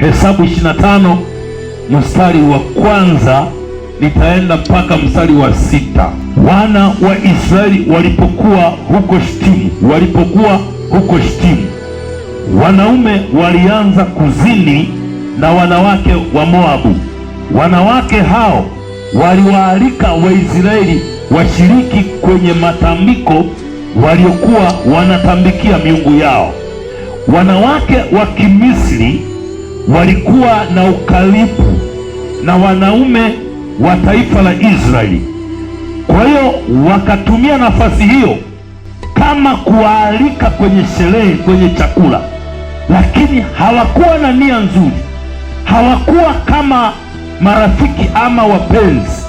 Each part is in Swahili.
Hesabu 25 mstari wa kwanza nitaenda mpaka mstari wa 6. Wana wa Israeli walipokuwa huko Shitimu, wanaume walianza kuzini na wanawake wa Moabu. Wanawake hao waliwaalika Waisraeli washiriki kwenye matambiko waliokuwa wanatambikia miungu yao. Wanawake wa Kimisri walikuwa na ukaribu na wanaume wa taifa la Israeli. Kwa hiyo wakatumia nafasi hiyo kama kuwaalika kwenye sherehe, kwenye chakula, lakini hawakuwa na nia nzuri, hawakuwa kama marafiki ama wapenzi,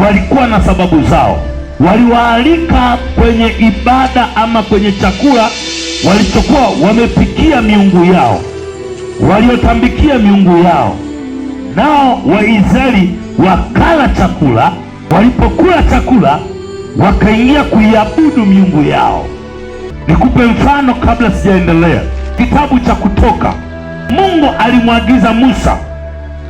walikuwa na sababu zao. Waliwaalika kwenye ibada ama kwenye chakula walichokuwa wamepikia miungu yao, waliotambikia miungu yao. Nao Waisraeli wakala chakula. Walipokula chakula, wakaingia kuiabudu miungu yao. Nikupe mfano kabla sijaendelea. Kitabu cha Kutoka, Mungu alimwagiza Musa,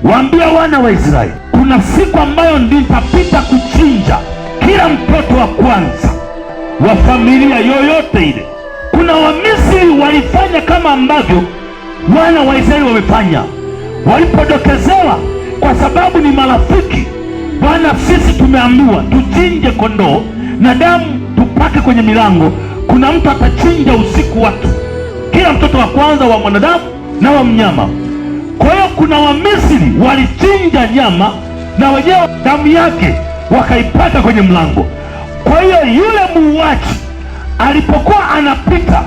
waambie wana wa Israeli, kuna siku ambayo nitapita kuchinja kila mtoto wa kwanza wa familia yoyote ile. Kuna Wamisri walifanya kama ambavyo wana wa Israeli wamefanya. Walipodokezewa, kwa sababu ni marafiki, Bwana, sisi tumeambiwa tuchinje kondoo na damu tupake kwenye milango, kuna mtu atachinja usiku watu, kila mtoto wa kwanza wa mwanadamu na wa mnyama. Kwa hiyo kuna Wamisri walichinja nyama na wenyewe damu yake wakaipaka kwenye mlango. Kwa hiyo yule muuaji alipokuwa anapita,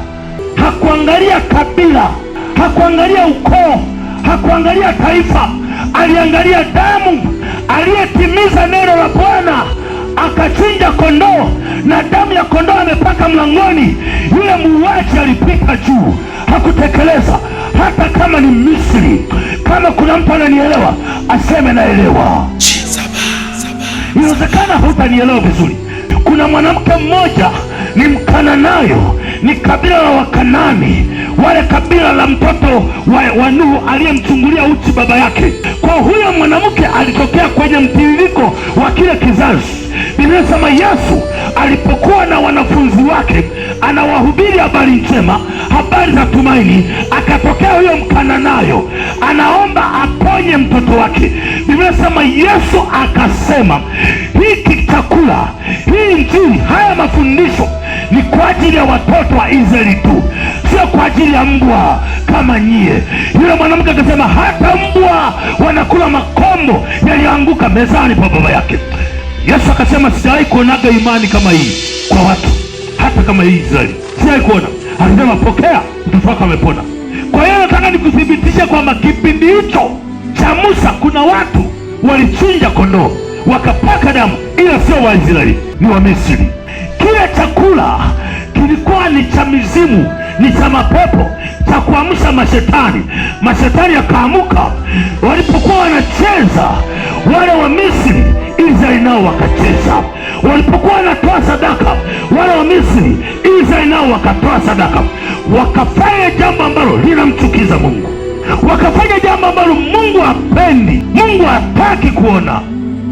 hakuangalia kabila, hakuangalia ukoo, hakuangalia taifa, aliangalia damu. Aliyetimiza neno la Bwana akachinja kondoo na damu ya kondoo amepaka mlangoni. Yule muuaji alipita juu, hakutekeleza. Hata kama ni Misri, kama kuna mtu ananielewa aseme naelewa. Inawezekana hutanielewa vizuri. Kuna mwanamke mmoja ni Mkananayo, ni kabila la Wakanani, wale kabila la mtoto wa Nuhu aliyemchungulia uchi baba yake. Kwa huyo mwanamke alitokea kwenye mtiririko wa kile kizazi. Biblia inasema Yesu alipokuwa na wanafunzi wake anawahubiri habari njema, habari za tumaini, akatokea huyo Mkananayo anaomba aponye mtoto wake. Biblia inasema Yesu akasema, hiki chakula, hii Injili, haya mafundisho ni kwa ajili ya watoto wa Israeli tu, sio kwa ajili ya mbwa kama nyie. Yule mwanamke akasema, hata mbwa wanakula makombo yaliyoanguka mezani pa baba yake. Yesu akasema, sijawahi kuonaga imani kama hii kwa watu, hata kama hii Israeli sijawahi kuona. Akasema, pokea, mtoto wako amepona. Kwa hiyo nataka nikuthibitishe kwamba kipindi hicho cha Musa kuna watu walichinja kondoo wakapaka damu, ila sio Waisraeli, ni Wamisri. Kile chakula kilikuwa ni cha mizimu, ni cha mapepo, cha kuamsha mashetani. Mashetani yakaamuka. Walipokuwa wanacheza wale wa Misri, Israeli nao wakacheza. Walipokuwa wanatoa sadaka wale wa Misri, Israeli nao wakatoa sadaka. Wakafanya jambo ambalo linamchukiza Mungu, wakafanya jambo ambalo Mungu hapendi, Mungu hataki kuona.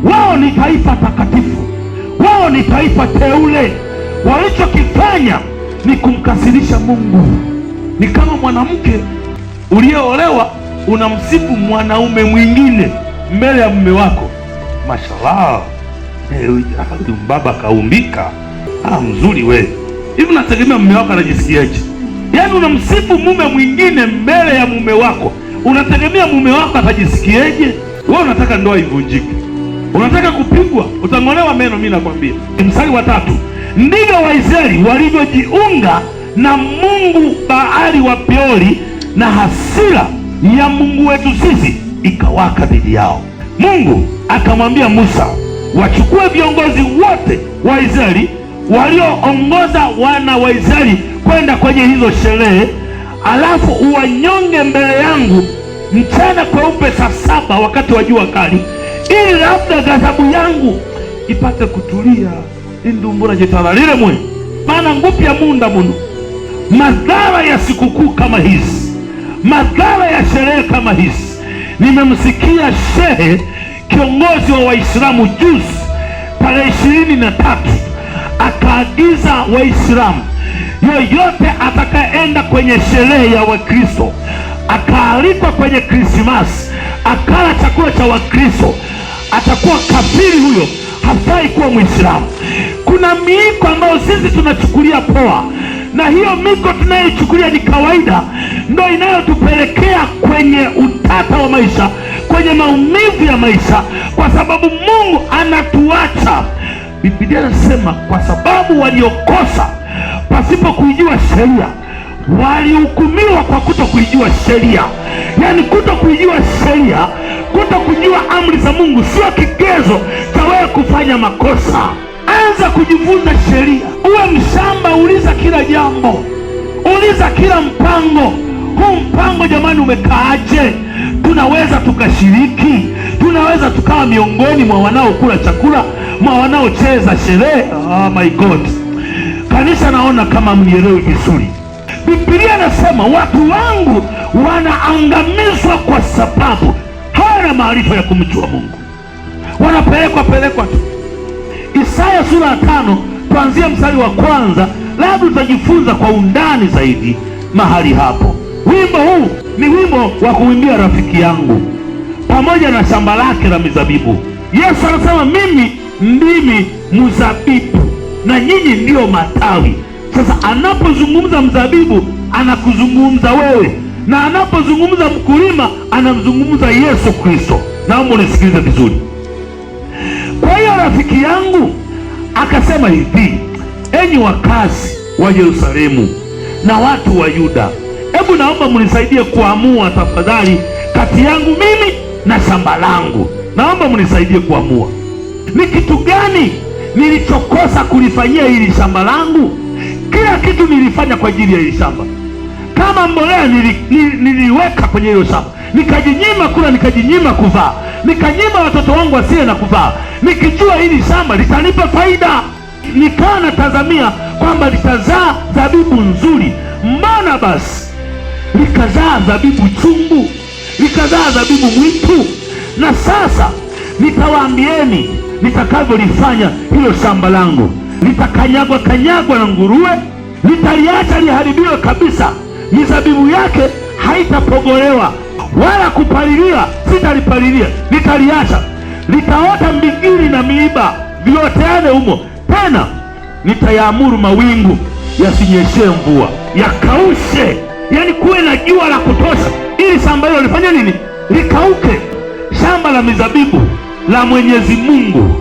Wao ni taifa takatifu, wao ni taifa teule. Walichokifanya ni kumkasirisha Mungu. Ni kama mwanamke uliyeolewa unamsifu mwanaume mwingine mbele ya mume wako. Mashallah, baba kaumbika, mzuri wewe. Hivi unategemea mume wako anajisikiaje? Yaani unamsifu mume mwingine mbele ya mume wako, unategemea mume wako atajisikiaje? Wewe unataka ndoa ivunjike, unataka kupigwa, utang'olewa meno. Mimi nakwambia. Mstari wa 3, ndivyo Waisraeli walivyojiunga na mungu Baali wa Peori, na hasira ya Mungu wetu sisi ikawaka dhidi yao. Mungu akamwambia Musa, wachukue viongozi wote wa Israeli walioongoza wana wa Israeli kwenda kwenye hizo sherehe, alafu uwanyonge mbele yangu mchana kweupe saa 7 wakati wa jua kali, ili labda ghadhabu yangu ipate kutulia. Indumbura jitalalile mwe maana ngupi ya munda muno. Madhara ya sikukuu kama hizi, madhara ya sherehe kama hizi Nimemsikia shehe kiongozi wa Waislamu juzi tarehe 23 akaagiza Waislamu yoyote atakayeenda kwenye sherehe ya Wakristo akaalikwa kwenye Krismasi akala chakula cha Wakristo atakuwa kafiri. Huyo hafai kuwa Muislamu. Kuna miiko ambayo sisi tunachukulia poa, na hiyo miko tunayochukulia ni kawaida, ndio inayotupelekea kwenye utata wa maisha, kwenye maumivu ya maisha, kwa sababu Mungu anatuacha. Biblia inasema kwa sababu waliokosa pasipo kuijua sheria walihukumiwa kwa kuto kuijua sheria. Yaani kuto kuijua sheria, kuto kujua amri za Mungu sio kigezo cha wewe kufanya makosa. Anza kujifunza sheria, uwe mshamba, uliza kila jambo, uliza kila mpango. Huu mpango jamani umekaaje? Tunaweza tukashiriki, tunaweza tukawa miongoni mwa wanaokula chakula, mwa wanaocheza sherehe. Oh my God, kanisa, naona kama mnielewi vizuri. Biblia nasema watu wangu wanaangamizwa kwa sababu hawana maarifa ya kumjua Mungu. Wanapelekwa tu. Isaya sura ya 5 kuanzia mstari wa 1, labda utajifunza kwa undani zaidi mahali hapo. Wimbo huu ni wimbo wa kuimbia rafiki yangu pamoja na shamba lake la mizabibu. Yesu anasema mimi ndimi mzabibu na nyinyi ndio matawi. Sasa anapozungumza mzabibu anakuzungumza wewe, na anapozungumza mkulima anamzungumza Yesu Kristo. Naomba unisikilize vizuri. Kwa hiyo rafiki yangu akasema hivi, enyi wakazi wa Yerusalemu na watu wa Yuda, hebu naomba mnisaidie kuamua tafadhali kati yangu mimi na shamba langu. Naomba mnisaidie kuamua ni kitu gani nilichokosa kulifanyia hili shamba langu. Kila kitu nilifanya kwa ajili ya hili shamba. Kama mbolea niliweka kwenye hilo shamba, nikajinyima kula, nikajinyima kuvaa, nikanyima watoto wangu wasile na kuvaa, nikijua hili shamba litanipa faida. Nikawa natazamia kwamba litazaa zabibu nzuri. Mbona basi likazaa zabibu chungu, likazaa zabibu mwitu? Na sasa nitawaambieni nitakavyolifanya hilo shamba langu. Litakanyagwa na nguruwe, litaliacha liharibiwe kabisa. Mizabibu yake haitapogolewa wala kupalilia, sitalipalilia, litaliacha. Litaota mbigili na miiba vioteane humo. Tena nitayaamuru mawingu yasinyeshe mvua, yakaushe. Yani kuwe na jua la kutosha ili shamba hilo lifanye nini? Likauke. Shamba la mizabibu la Mwenyezi Mungu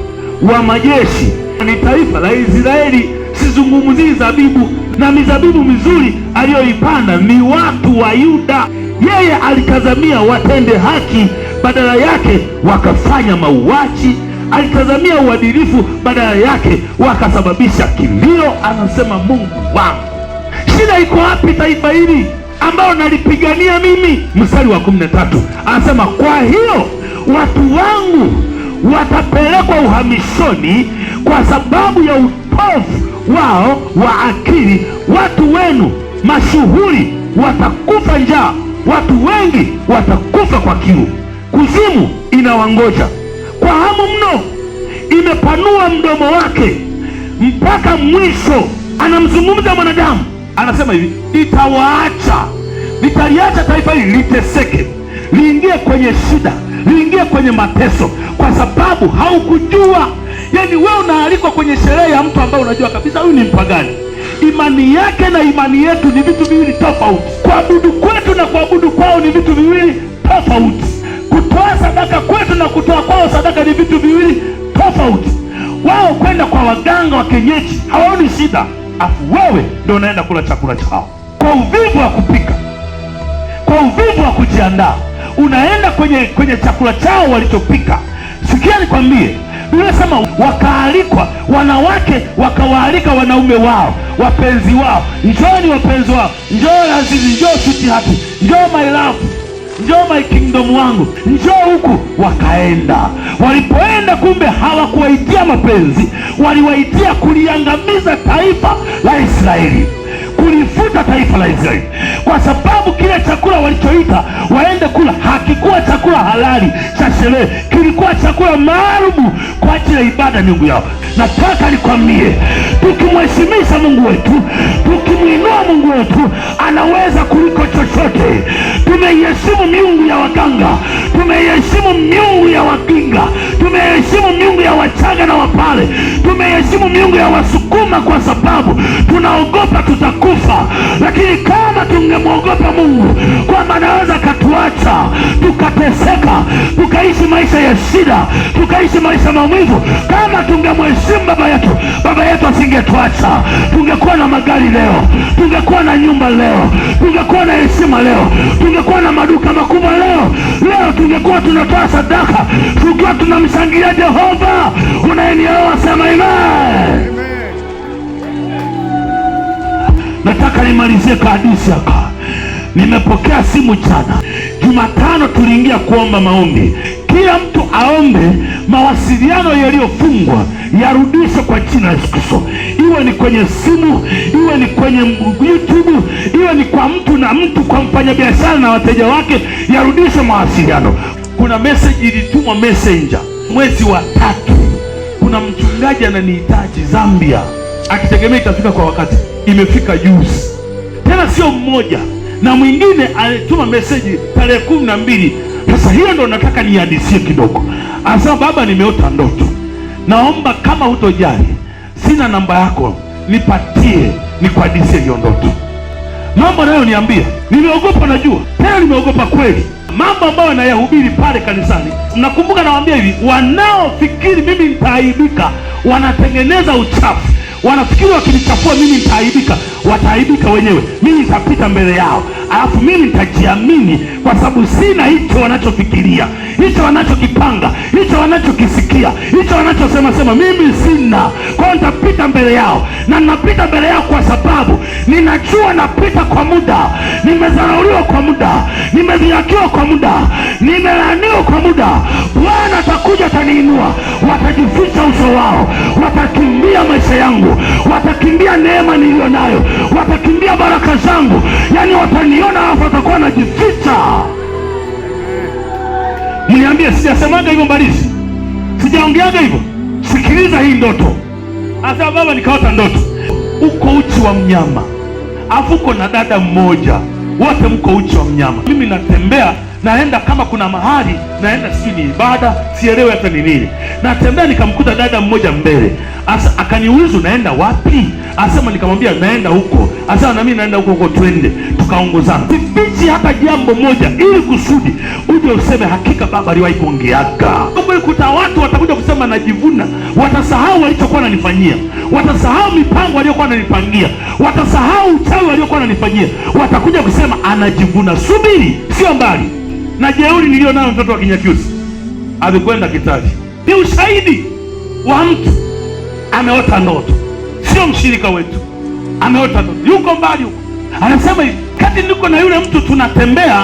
wa majeshi ni taifa la Israeli. Sizungumzii zabibu na mizabibu mizuri aliyoipanda, ni watu wa Yuda. Yeye alikazamia watende haki, badala yake wakafanya mauaji. Alikazamia uadilifu, badala yake wakasababisha kilio. Anasema Mungu wangu, shida iko wapi taifa hili ambao nalipigania mimi? Mstari wa 13 anasema kwa hiyo watu wangu watapelekwa uhamishoni kwa sababu ya utovu wao wa akili. Watu wenu mashuhuri watakufa njaa, watu wengi watakufa kwa kiu. Kuzimu inawangoja kwa hamu mno, imepanua mdomo wake mpaka mwisho. Anamzungumza mwanadamu, anasema hivi, nitaliacha taifa hili liteseke, liingie kwenye shida, liingie kwenye mateso, kwa sababu haukujua. Yani wewe unaalikwa kwenye sherehe ya mtu ambaye unajua kabisa huyu ni mpagani. Imani yake na imani yetu ni vitu viwili tofauti. Kuabudu kwetu na kuabudu kwao ni vitu viwili tofauti. Kutoa sadaka kwetu na kutoa kwao sadaka ni vitu viwili tofauti. Wao kwenda kwa waganga wa kienyeji hawaoni shida, afu wewe ndio unaenda kula chakula chao kwa uvivu wa kupika, kwa uvivu wa kujiandaa, unaenda kwenye chakula chao walichopika. Sikia nikwambie, Biblia inasema wakaalikwa, wanawake wakawaalika wanaume wao, wapenzi wao. Njooni wapenzi wao, njoo Azizi, njoo sweetheart, njoo my love, njoo my kingdom wangu, njoo huku. Wakaenda. Walipoenda, kumbe hawakuwaitia mapenzi, waliwaitia kuliangamiza taifa la Israeli, kulifuta taifa la Israeli, kwa sababu kile chakula walichoita waende kula hakikuwa chakula halali. halali cha sherehe, kilikuwa chakula maalum kwa ajili ya ibada ya miungu yao. Nataka nikwambie, tukimheshimisha Mungu wetu, tukimwinua Mungu wetu, anaweza kuliko chochote. Tumeiheshimu miungu ya waganga, tumeiheshimu miungu ya wakinga, tumeiheshimu miungu ya Wachaga na Wapare, tumeiheshimu miungu ya Wasukuma kwa sababu tunaogopa tutakufa. Lakini kama tungemwogopa Mungu kwamba anaweza akatuacha tukateseka, tukaishi maisha ya shida, tukaishi maisha maumivu, kama tungemheshimu baba yetu asingetuacha. Tungekuwa na magari leo, tungekuwa na nyumba leo, tungekuwa na heshima leo, tungekuwa na maduka makubwa leo. Tungekuwa tunatoa sadaka tukiwa tunamshangilia Jehova. Unayenielewa sema amen. Nataka nimalizie kwa hadithi hapa. Nimepokea simu jana. Jumatano tuliingia kuomba maombi. Kila mtu aombe mawasiliano yaliyofungwa yarudishwe kwa jina la Yesu Kristo. Iwe ni kwenye simu, iwe ni kwenye YouTube, iwe ni kwa mtu na mtu, kwa mfanyabiashara na wateja wake, yarudishwe mawasiliano. Kuna message ilitumwa Messenger mwezi wa 3. Kuna mchungaji ananihitaji Zambia, akitegemea itafika kwa wakati. Imefika juzi. Tena sio mmoja, na mwingine alituma message tarehe 12. Sasa hiyo ndo nataka nihadisie kidogo. Anasema, baba, nimeota ndoto, naomba kama hutojali, sina namba yako, nipatie nikuhadisie hiyo ndoto. Mambo nayo niambia, nimeogopa, najua tena nimeogopa kweli. Mambo ambayo nayahubiri pale kanisani, nakumbuka nawaambia hivi, wanaofikiri mimi nitaaibika wanatengeneza uchafu. Wanafikiri wakinichafua mimi nitaaibika, wataaibika wenyewe. Mimi nitapita mbele yao, alafu mimi nitajiamini, kwa sababu sina hicho wanachofikiria, hicho wanachokipanga, hicho wanachokisikia, hicho wanachosema mimi sina. Kwa hiyo nitapita mbele yao, na ninapita mbele yao kwa sababu ninajua napita kwa muda. Nimezarauliwa kwa muda, nimedhihakiwa kwa muda, nimelaaniwa kwa muda. Bwana atakuja, ataniinua, watajificha uso wao, watakimbia maisha yangu, watakimbia neema niliyo nayo, watakimbia baraka zangu. Yani wataniona hapo, watakuwa wanajificha. Mniambie, sijasemaga hivyo Mbalizi? Sijaongeaga hivyo? Sikiliza hii ndoto. Asa baba, nikaota ndoto, uko uchi wa mnyama, afu uko na dada mmoja, wote mko uchi wa mnyama. Mimi natembea, naenda kama kuna mahali naenda, sijui ni ibada, sielewi hata ni nini. Natembea nikamkuta dada mmoja mbele. Asa akaniuliza, unaenda wapi? Asema, nikamwambia naenda huko. Asema, na mimi naenda huko, twende. Tukaongozana. Sifichi hata jambo moja, ili kusudi uje useme hakika baba aliwahi kuongeaga. Kuta watu watakuja kusema najivuna, watasahau walichokuwa wananifanyia, watasahau mipango aliyokuwa ananipangia, watasahau uchawi aliyokuwa ananifanyia, watakuja kusema anajivuna. Subiri, sio mbali na jeuri nilio nayo mtoto wa Kinyakyusi alikwenda Kitavi. Ni ushahidi wa mtu ameota ndoto, sio mshirika wetu, ameota ndoto, yuko mbali huko. Anasema hivi, kati niko na yule mtu tunatembea,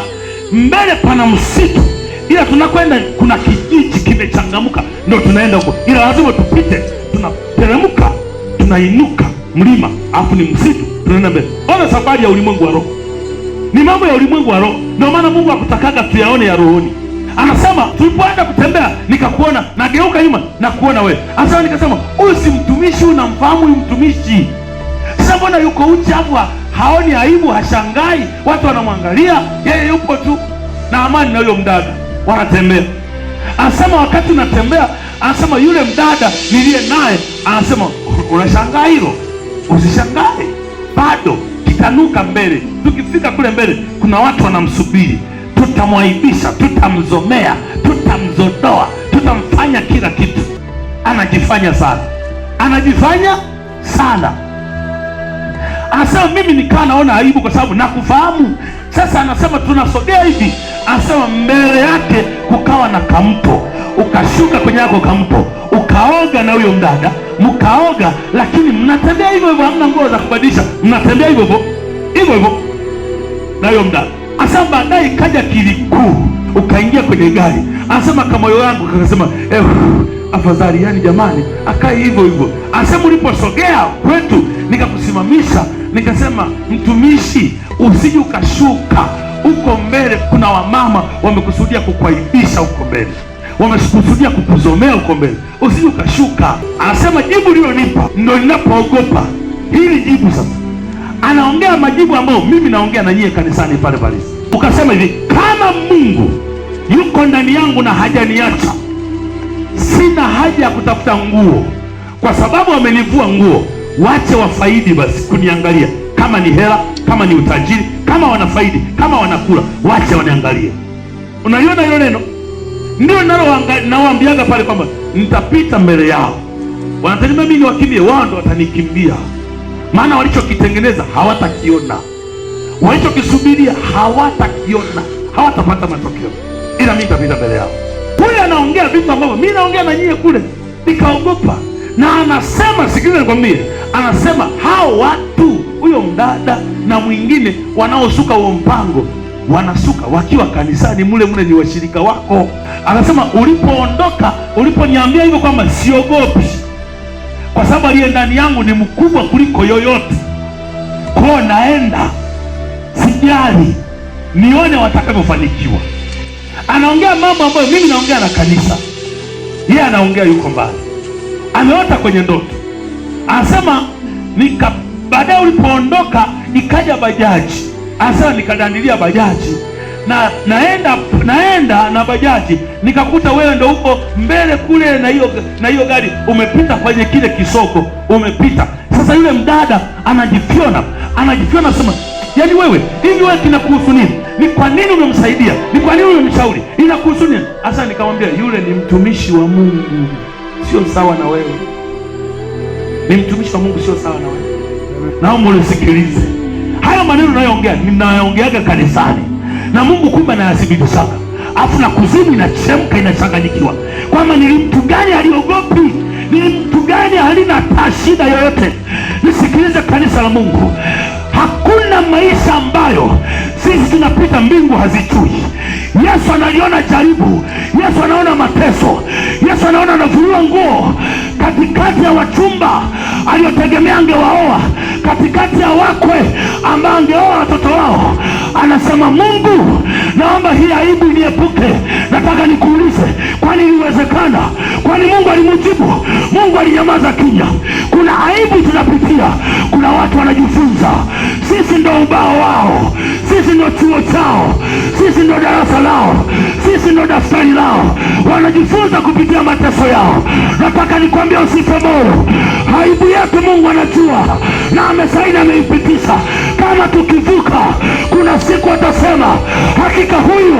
mbele pana msitu, ila tunakwenda kuna kijiji kimechangamka, ndio tunaenda huko, ila lazima tupite, tunateremka, tunainuka mlima, afu ni msitu, tunaenda mbele. Ona safari ya ulimwengu wa roho, ni mambo ya ulimwengu wa roho. Ndio maana Mungu akutakaga tuyaone ya rohoni. Anasema tulipoenda kutembea, nikakuona, nageuka nyuma na kuona wewe. Anasema, nikasema huyu si mtumishi, unamfahamu huyu mtumishi? Sasa mbona yuko uchi hapo, haoni aibu, hashangai, watu wanamwangalia, yeye yupo tu na amani na huyo mdada, wanatembea. Anasema wakati natembea, anasema yule mdada niliye naye, anasema unashangaa hilo? Usishangae, bado kitanuka mbele. Tukifika kule mbele, kuna watu wanamsubiri. Tutamwaibisha, tutamzomea, tutamzodoa, tutamfanya kila kitu. Anajifanya sana, anajifanya sana. Anasema mimi nikaa naona aibu kwa sababu nakufahamu. Sasa anasema tunasogea hivi, anasema mbele yake kukawa na kamto, ukashuka kwenye yako kamto, ukaoga na huyo mdada, mkaoga, lakini mnatembea hivyo hivyo, hamna nguo za kubadilisha, mnatembea hivyo hivyo na huyo mdada. Anasema baadaye kaja kilikuu, ukaingia kwenye gari. Anasema kama moyo wangu kakasema afadhali, yani jamani, akae hivyo hivyo. Anasema uliposogea kwetu, nikakusimamisha, nikasema mtumishi, usije ukashuka Huko mbele kuna wamama wamekusudia kukwaibisha huko mbele, wamekusudia kukuzomea huko mbele, usije ukashuka. Anasema jibu lilonipa ndio ninapoogopa hili jibu. Sasa anaongea majibu ambayo mimi naongea na nyie kanisani pale pale. Ukasema hivi, kama Mungu yuko ndani yangu na hajaniacha, sina haja ya kutafuta nguo, kwa sababu amenivua nguo. Wache wafaidi basi kuniangalia, kama ni hela, kama ni utajiri, kama wanafaidi, kama wanakula, wache waniangalie. Unaiona hilo neno? Ndio nawaambiaga pale kwamba nitapita mbele yao, wanategemea mimi niwakimbie, wao ndo watanikimbia. Maana walichokitengeneza hawatakiona, walichokisubiria hawatakiona, hawatapata matokeo, ila mimi nitapita mbele yao. Huyu anaongea vitu ambavyo mimi naongea na nyie kule, nikaogopa. Na anasema, sikiliza nikwambie, anasema hao watu, huyo mdada na mwingine wanaosuka huo mpango, wanasuka wakiwa kanisani mule mule, ni washirika wako. Anasema ulipoondoka, uliponiambia hivyo kwamba siogopi, kwa sababu aliye ndani yangu ni mkubwa kuliko yoyote, kwa naenda, sijali, nione watakavyofanikiwa. Anaongea mambo ambayo mimi naongea na kanisa, yeye anaongea yuko mbali, ameota kwenye ndoto. Anasema baadaye ulipoondoka ikaja bajaji. Anasema nikadandilia bajaji na naenda na bajaji, nikakuta wewe ndo uko mbele kule na hiyo gari, umepita kwenye kile kisoko, umepita. Sasa yule mdada anajifiona, sema, yaani wewe hivi, wewe kinakuhusu nini? Ni kwa nini umemsaidia? Ni kwa nini umemshauri? Inakuhusu nini? Sasa nikamwambia yule ni mtumishi wa Mungu, sio sawa na wewe. Ni mtumishi wa Mungu, sio sawa na wewe. Naomba unisikilize. Hayo maneno ninayoongeaga kanisani, na Mungu kumbe anayathibitisha. Afu na kuzimu inachemka, inachanganyikiwa kwamba ni mtu gani aliogopi, ni mtu gani halina shida yoyote. Nisikilize kanisa la Mungu, hakuna maisha ambayo sisi tunapita mbingu hazichui. Yesu analiona jaribu, Yesu anaona mateso, Yesu anaona anavuliwa nguo katikati ya wachumba aliotegemea angewaoa, katikati ya wakwe ambao angeoa watoto wao. Anasema, Mungu, naomba hii aibu niepuke. Nataka nikuulize, kwani iliwezekana? Kwani Mungu alimjibu? Mungu alinyamaza kimya? Kuna aibu tunapitia, kuna watu wanajifunza. Sisi ndo ubao wao, sisi ndo chuo chao, sisi ndo darasa lao, sisi ndo daftari lao. Wanajifunza kupitia mateso yao. Nataka nikwambia usife moyo. Aibu yetu Mungu anajua na amesaini, ameipitisha. Kama tukivuka, kuna siku atasema, hakika huyu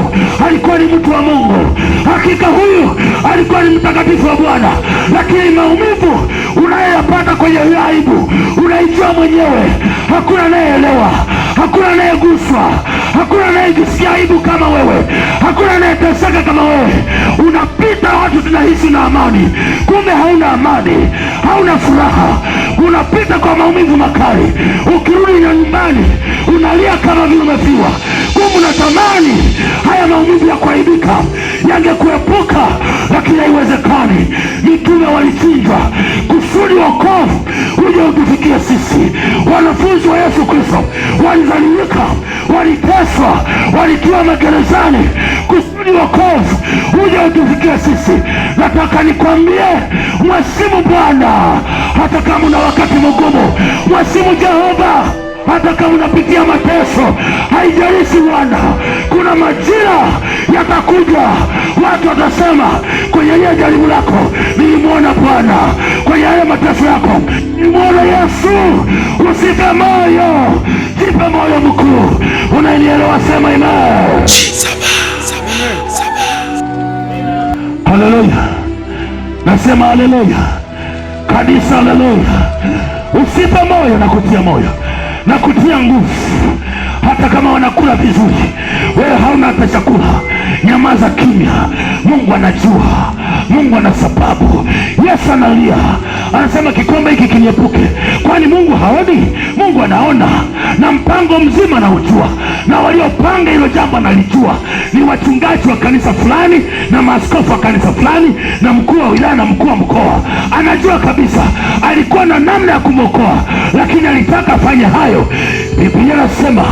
alikuwa ni mtu wa Mungu, hakika huyu alikuwa ni mtakatifu wa Bwana. Lakini maumivu unayoyapata kwenye hiyo aibu unaijua mwenyewe. Hakuna anayeelewa, hakuna anayeguswa, hakuna anayejisikia aibu kama wewe, hakuna anayeteseka kama wewe. Unapita, watu tunahisi na amani, kumbe hauna amani, hauna furaha. Unapita kwa maumivu makali, ukirudi nyumbani unalia kama vile umefiwa. Kumbe unatamani haya maumivu ya kuaibika yangekuepuka, lakini haiwezekani. Mitume walichinjwa kusudi wokovu uje utufikie sisi. Wanafunzi wa Yesu Kristo walizalilika, waliteswa, walitiwa magerezani kusudi wokovu uje utufikie sisi. Nataka nikwambie, mwesimu Bwana hata kama una wakati mgumu, mwesimu Jehova hata kama unapitia mateso. Haijalishi Bwana, kuna majira yatakuja, watu watasema, kwenye ile jaribu lako nilimwona Bwana, kwenye ile mateso yako nilimwona Yesu. Usife moyo, jipe moyo mkuu. Unanielewa? Sema amen. Haleluya, nasema haleluya kanisa, haleluya. Usife moyo, na kutia moyo na kutia nguvu. Hata kama wanakula vizuri, wewe hauna hata chakula, nyamaza kimya. Mungu anajua, Mungu ana sababu. Yesu analia, anasema kikombe hiki kiniepuke. Kwani Mungu haoni? Mungu anaona, na mpango mzima anaujua, na waliopanga hilo jambo analijua. Ni wachungaji wa kanisa fulani na maaskofu wa kanisa fulani na mkuu wa wilaya na mkuu wa mkoa. Anajua kabisa alikuwa na namna ya kumwokoa, lakini alitaka afanye hayo. Biblia inasema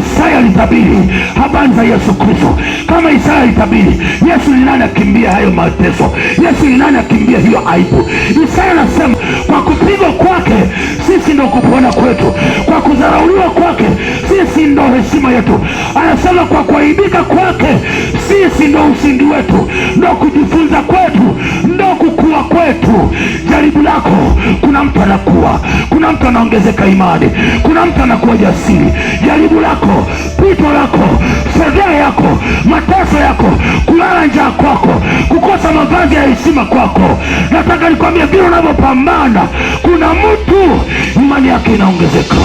Isaya alitabiri habari za Yesu Kristo, kama Isaya alitabiri Yesu ni nani akimbia hayo mateso, Yesu ni nani akimbia hiyo aibu. Isaya anasema kwa kupigwa kwake sisi ndo kupona kwetu, kwa kudharauliwa kwake sisi ndo heshima yetu. Anasema kwa kuaibika kwake sisi ndo ushindi wetu, ndo kujifunza kwetu, ndo kukua kwetu. Jaribu lako, kuna mtu anakuwa, kuna mtu anaongezeka imani, kuna mtu anakuwa jasiri. Jaribu lako, pito lako, fedheha yako, mateso yako, kulala njaa kwako, kukosa mavazi ya heshima kwako, nataka nikwambie vile unavyopambana, kuna mtu imani yake inaongezeka.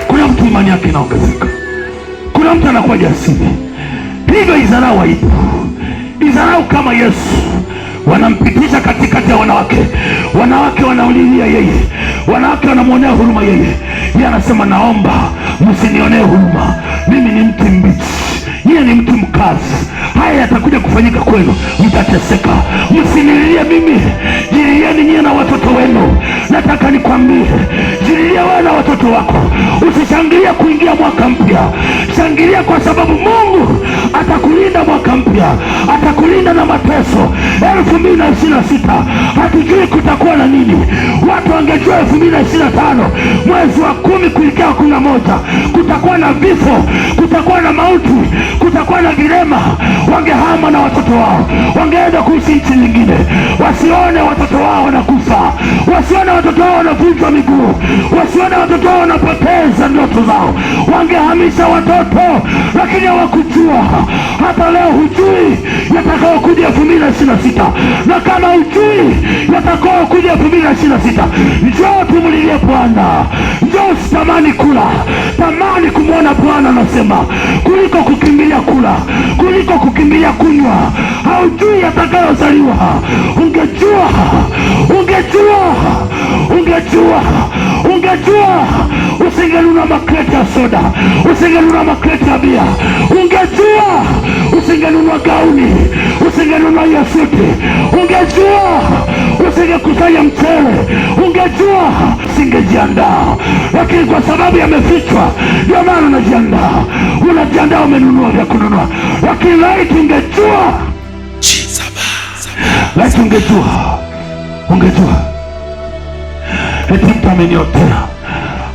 Kuna mtu imani yake inaongezeka, kuna mtu anakuwa jasiri. Hivyo izarau aibu, izarau kama Yesu. Wanampitisha katikati ya wanawake, wanawake wanaulilia yeye, wanawake wanamwonea huruma yeye. Yeye anasema naomba msinionee huruma, mimi ni mti mbichi, yeye ni mti mkazi. Haya yatakuja kufanyika kwenu, mtateseka. Msinililie mimi, jililieni nyie na watoto wenu. Nataka nikwambie, jililia wewe na watoto wako. Usishangilia kuingia mwaka mpya, shangilia kwa sababu Mungu atakulinda mwaka mpya, atakulinda na mateso. 2026 hatujui kutakuwa na nini. Watu wangejua 2025 mwezi wa 10 kuelekea 11 kutakuwa na vifo, kutakuwa na mauti, kutakuwa na vilema, wangehama na watoto wao, wangeenda kuishi nchi nyingine. Wasione watoto wao wanakufa, wasione watoto wao wanavunjwa miguu, wasione watoto wao wanapoteza ndoto zao. Wangehamisha watoto, lakini hawakujua. Hata leo hujui yatakao kuja 2026, na kama hujui yatakao kuja 2026, njoo tumulilie Bwana. Njoo usitamani kula, tamani kumwona Bwana. Anasema kuliko kukimbilia kula, kuliko kukimbilia kunywa. Haujui yatakayozaliwa. Ungejua, ungejua, ungejua, ungejua usingenunua makreti ya soda, usingenunua makreti ya bia. Ungejua usingenunua gauni, usingenunua hiyo suti. Ungejua usingekusanya mchele, ungejua usingejiandaa. Lakini kwa sababu yamefichwa, ndio maana unajiandaa. Unajiandaa, umenunua vya kununua. Lakini laiti ungejua, laiti ungejua, ungejua eti mtu ameniotea,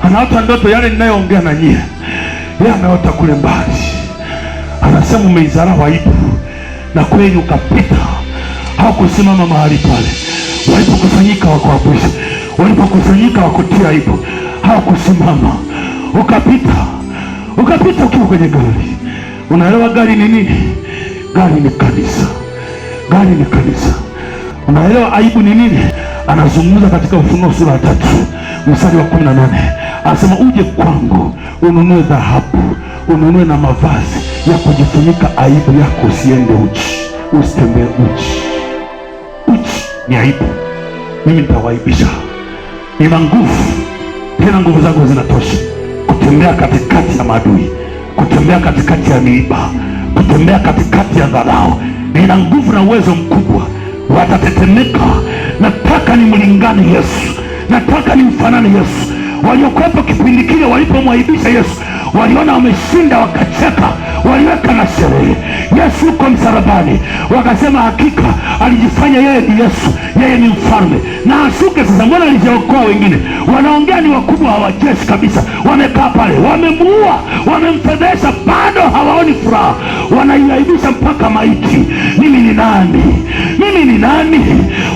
anaota ndoto yale ninayoongea na nyie, yeye ameota kule mbali. Anasema umeizarau aibu, na kweli ukapita. Hawakusimama mahali pale walipokusanyika wakawapushi, walipokusanyika wakutia aibu, hawakusimama. Ukapita, ukapita ukiwa kwenye gari. Unaelewa gari ni nini? Gari ni kanisa, gari ni kanisa. Unaelewa aibu ni nini? Anazungumza katika Ufunuo sura 3 mstari wa 18. Anasema uje kwangu ununue dhahabu, ununue na mavazi ya kujifunika aibu yako, usiende uchi, usitembee uchi. Uchi ni aibu. Mimi nitawaibisha. Nina nguvu, tena nguvu zangu zinatosha kutembea katikati ya maadui, kutembea katikati ya miiba, kutembea katikati ya dharau. Nina nguvu na uwezo mkubwa, watatetemeka. Nataka nimlingane Yesu, nataka nimfanane Yesu. Waliokuwepo kipindi kile walipomwaibisha Yesu, waliona wameshinda, wakacheka, waliweka na sherehe. Yesu uko msalabani, wakasema hakika alijifanya yeye ni Yesu, yeye ni mfalme na ashuke sasa. Mbona alijaokoa wengine? Wanaongea ni wakubwa wa jeshi kabisa, wamekaa pale, wamemuua, wamemfedhesha, bado hawaoni furaha, wanaiaibisha mpaka maiti. Mimi ni nani? Mimi ni nani?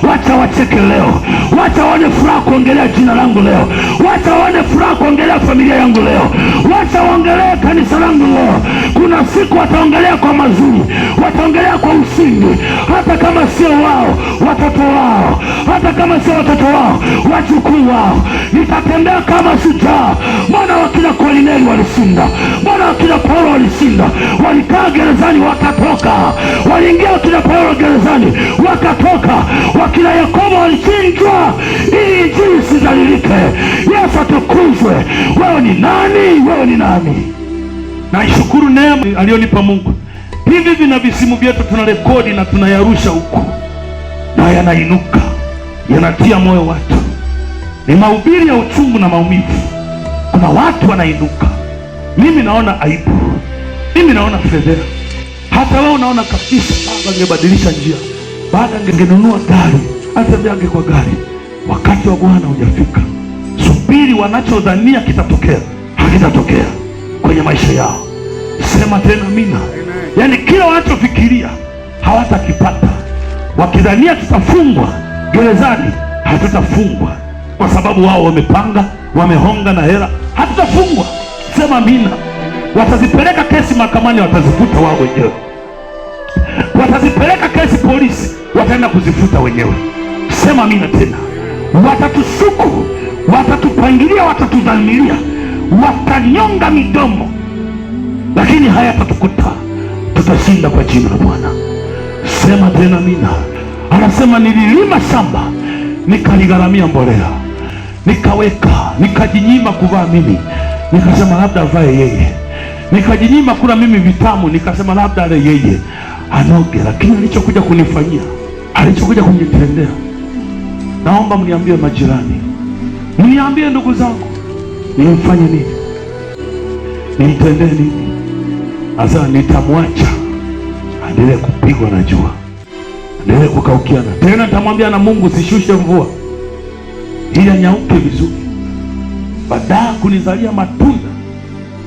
Wacha wacheke leo, wacha waone furaha kuongelea jina langu leo, wacha waone furaha kuongelea familia yangu leo, wacha waongelee kanisa langu leo. Kuna siku wataongelea kwa mazuri, wataongelea kwa ushindi, hata kama sio wao, watoto wao, hata kama sio watoto wao, wajukuu wao. Nitatembea kama shujaa. Mbona wakina Kornelio walishinda? Mbona wakina Paulo walishinda? Walikaa gerezani wakatoka, waliingia wakina Paulo gerezani wakatoka. Wakina Yakobo walichinjwa ili injili isidhalilike. Yesu atukuzwe. Wewe ni nani? Wewe ni nani? Naishukuru neema aliyonipa Mungu. Hivi vina visimu vyetu tunarekodi na tunayarusha huku, na yanainuka, yanatia moyo watu. Ni mahubiri ya uchungu na maumivu. kuna watu wanainuka. Mimi naona aibu, mimi naona fedheha. Hata wewe unaona kabisa baba angebadilisha njia, baada angenunua gari, atembeange kwa gari. Wakati wa Bwana hujafika. Subiri, wanachodhania kitatokea hakitatokea kwenye maisha yao. Sema tena amina. Yaani kila wanachofikiria hawatakipata. Wakidhania tutafungwa gerezani, hatutafungwa, kwa sababu wao wamepanga, wamehonga na hela. Hatutafungwa. Sema amina. Watazipeleka kesi mahakamani, watazifuta wao wenyewe. Watazipeleka kesi polisi, wataenda kuzifuta wenyewe. Sema amina tena. Watatusuku, watatupangilia, watatudhamiria, watanyonga midomo, lakini hayatatukuta. Tutashinda kwa jina la Bwana. Sema tena amina. Anasema nililima shamba, nikaligharamia mbolea, nikaweka, nikajinyima kuvaa mimi, nikasema labda avae yeye. Nikajinyima kula mimi vitamu, nikasema labda ale yeye anoge. Lakini alichokuja kunifanyia, alichokuja kunitendea, naomba mniambie majirani, mniambie ndugu zangu, nimfanye nini? Nimtendee nini? Asa nitamwacha endelee kupigwa na jua, endelee kukaukiana. Tena nitamwambia na Mungu sishushe mvua ili anyauke vizuri, baada kunizalia matunda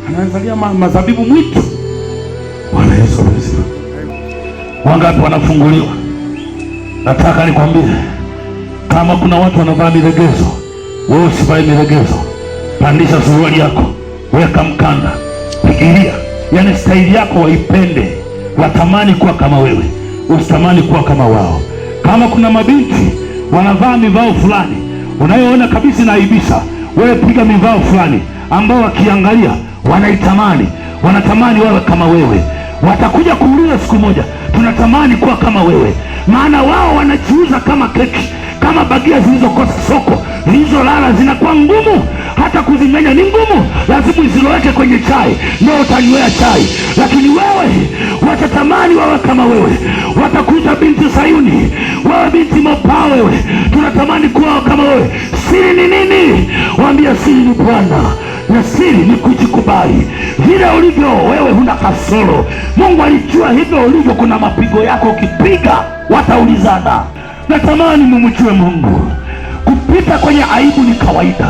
anazalia mazabibu mwitu. Bwana Yesu asifiwe. Wangapi wanafunguliwa? Nataka nikwambie, kama kuna watu wanavaa milegezo, wewe usivae milegezo. Pandisha suruali yako, weka mkanda, fikiria, yaani staili yako waipende, watamani kuwa kama wewe, usitamani kuwa kama wao. Kama kuna mabinti wanavaa mivao fulani unayoona kabisa inaaibisha, wewe piga mivao fulani ambao wakiangalia wanaitamani, wanatamani wawe kama wewe. Watakuja kuuliza siku moja, tunatamani kuwa kama wewe. Maana wao wanajiuza kama keki, kama bagia zilizokosa soko, zilizolala, zinakuwa ngumu, hata kuzimenya ni ngumu. Lazima uziloweke kwenye chai ndio utanywea chai. Lakini wewe watatamani wawe kama wewe. Watakuita binti Sayuni, wewe binti Mopaa, wewe tunatamani kuwa kama wewe. Siri ni nini? Waambia siri ni Bwana, na siri ni kujikubali vile ulivyo wewe. Huna kasoro. Mungu alijua hivyo ulivyo. Kuna mapigo yako ukipiga wataulizana. Natamani mumjue Mungu. Kupita kwenye aibu ni kawaida.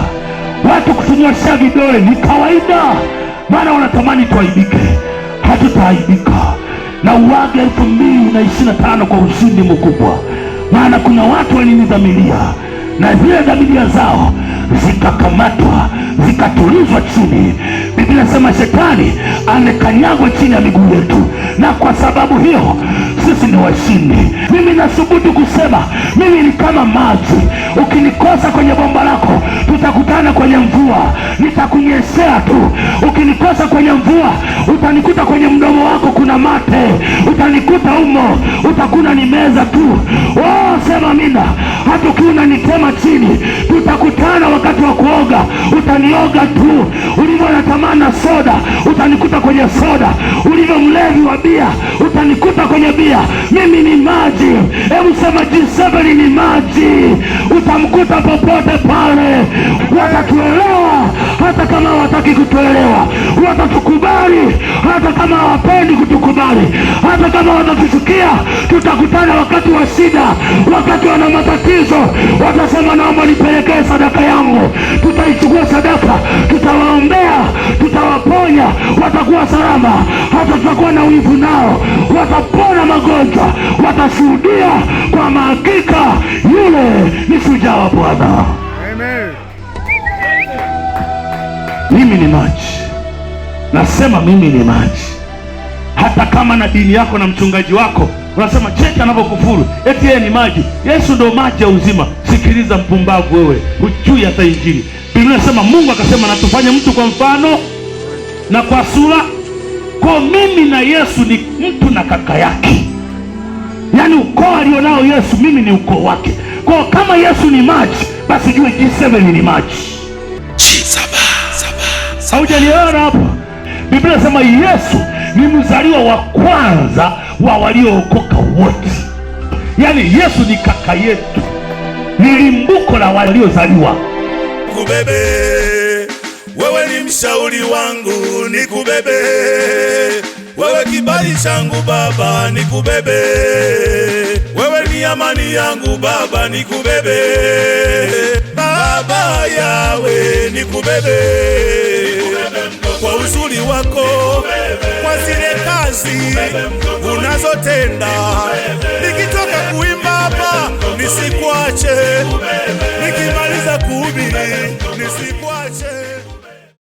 Watu kutunyoshea vidole ni kawaida, maana wanatamani tuaibike. Hatutaaibika. Na uwage 2025 kwa ushindi mkubwa, maana kuna watu walinidhamiria na zile dhamiria zao zikakamatwa, zikatulizwa chini. Biblia inasema shetani amekanyagwa chini ya miguu yetu, na kwa sababu hiyo sisi ni washindi. Mimi nathubutu kusema mimi ni kama maji. Ukinikosa kwenye bomba lako, tutakutana kwenye mvua, nitakunyeshea tu. Ukinikosa kwenye mvua, utanikuta kwenye mdomo wako kuna mate, utanikuta humo, utakuna ni meza tu. Sema amina. Hata ukiwa unanitema chini, tutakutana wakati wa kuoga, utanioga tu. Ulivyo natamani soda, utanikuta kwenye soda. Ulivyo mlevi wa bia, utanikuta kwenye bia. Mimi ni maji. Hebu sema G7 ni maji. Utamkuta popote pale. Watatuelewa hata kama hawataki kutuelewa. Watatukubali hata kama hawapendi kutukubali. Hata kama watatuchukia, tutakutana wakati wa shida, wakati wana matatizo. Watasema naomba nipelekee sadaka yangu. Tutaichukua sadaka, tutawaombea, tutawaponya, watakuwa salama. Hata tutakuwa na wivu nao, watapona magonjwa, watashuhudia kwa hakika yule ni shujaa wa Bwana. Amen. Mimi ni maji. Nasema mimi ni maji. Hata kama na dini yako na mchungaji wako unasema cheki anavyokufuru eti yeye ni maji. Yesu ndo maji ya uzima. Sikiliza mpumbavu wewe, hujui hata Injili. Biblia inasema Mungu akasema na tufanye mtu kwa mfano na kwa sura. Kwa mimi na Yesu ni mtu na kaka yake. Yaani ukoo alionao Yesu, mimi ni ukoo wake. Kwa kama Yesu ni maji, basi jue G7 ni maji. Haujaliona hapo? Biblia inasema Yesu ni mzaliwa wa kwanza wa waliookoka wote. Yaani Yesu ni kaka yetu, ni limbuko la waliozaliwa. Kubebe Wewe ni mshauri wangu, nikubebe. Wewe kibali changu Baba, nikubebe. Wewe ni amani yangu Baba, nikubebe. Baba Yawe, nikubebe. Kwa uzuri wako, kwa zile kazi unazotenda, nikitoka kuimba hapa nisikuache.